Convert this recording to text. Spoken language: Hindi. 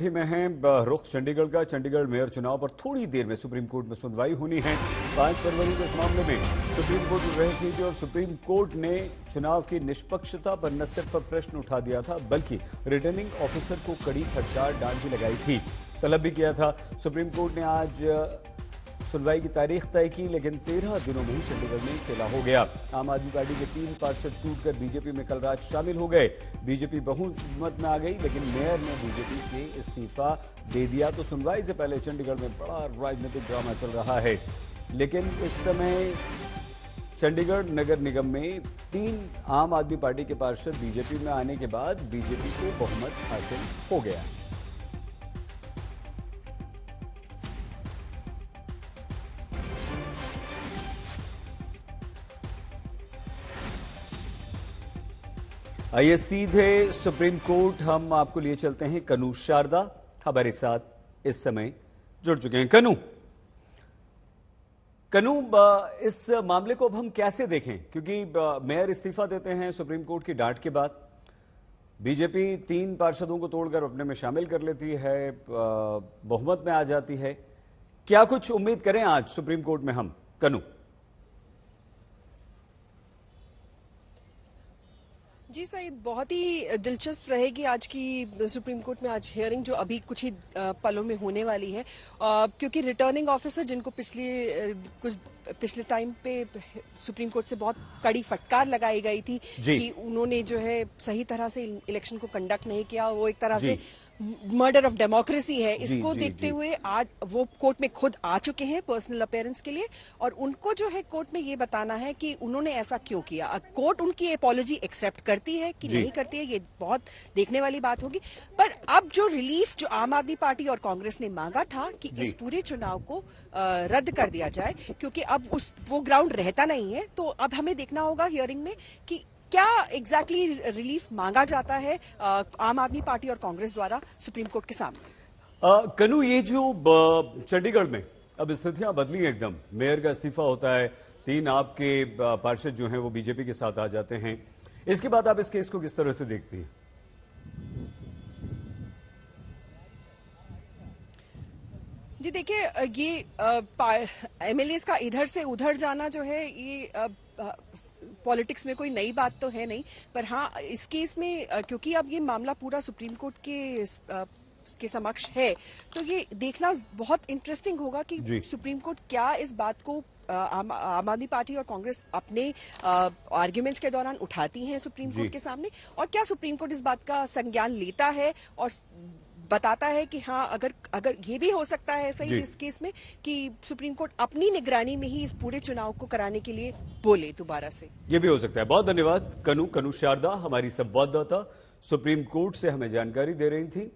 सुर्खी में है रुख चंडीगढ़ का। चंडीगढ़ मेयर चुनाव पर थोड़ी देर में सुप्रीम कोर्ट में सुनवाई होनी है। 5 फरवरी को इस मामले में सुप्रीम कोर्ट में बहस हुई थी और सुप्रीम कोर्ट ने चुनाव की निष्पक्षता पर न सिर्फ प्रश्न उठा दिया था बल्कि रिटर्निंग ऑफिसर को कड़ी फटकार डांट भी लगाई थी, तलब भी किया था। सुप्रीम कोर्ट ने आज सुनवाई की तारीख तय की, लेकिन 13 दिनों में ही चंडीगढ़ में खेला हो गया। आम आदमी पार्टी के 3 पार्षद टूटकर बीजेपी में कल रात शामिल हो गए। बीजेपी बहुमत में आ गई, लेकिन मेयर ने बीजेपी के इस्तीफा दे दिया। तो सुनवाई से पहले चंडीगढ़ में बड़ा राजनीतिक ड्रामा चल रहा है, लेकिन इस समय चंडीगढ़ नगर निगम में 3 आम आदमी पार्टी के पार्षद बीजेपी में आने के बाद बीजेपी को बहुमत हासिल हो गया। आइए सीधे सुप्रीम कोर्ट हम आपको लिए चलते हैं। कनू शारदा हमारे साथ इस समय जुड़ चुके हैं। कनू, इस मामले को अब हम कैसे देखें, क्योंकि मेयर इस्तीफा देते हैं सुप्रीम कोर्ट की डांट के बाद, बीजेपी 3 पार्षदों को तोड़कर अपने में शामिल कर लेती है, बहुमत में आ जाती है। क्या कुछ उम्मीद करें आज सुप्रीम कोर्ट में हम? कनू जी सईद, बहुत ही दिलचस्प रहेगी आज की सुप्रीम कोर्ट में आज हियरिंग जो अभी कुछ ही पलों में होने वाली है, क्योंकि रिटर्निंग ऑफिसर जिनको पिछले टाइम पे सुप्रीम कोर्ट से बहुत कड़ी फटकार लगाई गई थी कि उन्होंने जो है सही तरह से इलेक्शन को कंडक्ट नहीं किया, वो एक तरह से मर्डर ऑफ डेमोक्रेसी है। इसको देखते हुए आज वो कोर्ट में खुद आ चुके हैं पर्सनल अपीयरेंस के लिए, और उनको जो है कोर्ट में ये बताना है कि उन्होंने ऐसा क्यों किया। कोर्ट उनकी अपॉलॉजी एक्सेप्ट करती है कि नहीं करती है, ये बहुत देखने वाली बात होगी। पर अब जो रिलीफ जो आम आदमी पार्टी और कांग्रेस ने मांगा था कि इस पूरे चुनाव को रद्द कर दिया जाए, क्योंकि अब वो ग्राउंड रहता नहीं है, तो अब हमें देखना होगा हियरिंग में कि क्या एग्जैक्टली रिलीफ मांगा जाता है आम आदमी पार्टी और कांग्रेस द्वारा सुप्रीम कोर्ट के सामने। कनू, ये जो चंडीगढ़ में अब स्थितियां बदली एकदम, मेयर का इस्तीफा होता है, 3 आपके पार्षद जो हैं वो बीजेपी के साथ आ जाते हैं, इसके बाद आप इस केस को किस तरह से देखती हैं? जी देखिए, ये एमएलएस का इधर से उधर जाना जो है, ये पॉलिटिक्स में कोई नई बात तो है नहीं। पर हाँ, इस केस में क्योंकि अब ये मामला पूरा सुप्रीम कोर्ट के समक्ष है, तो ये देखना बहुत इंटरेस्टिंग होगा कि सुप्रीम कोर्ट क्या इस बात को आम आदमी पार्टी और कांग्रेस अपने आर्ग्यूमेंट्स के दौरान उठाती हैं सुप्रीम कोर्ट के सामने, और क्या सुप्रीम कोर्ट इस बात का संज्ञान लेता है और बताता है कि हाँ, अगर ये भी हो सकता है सही इस केस में कि सुप्रीम कोर्ट अपनी निगरानी में ही इस पूरे चुनाव को कराने के लिए बोले दोबारा से। ये भी हो सकता है। बहुत धन्यवाद कनू शारदा, हमारी संवाददाता सुप्रीम कोर्ट से हमें जानकारी दे रही थी।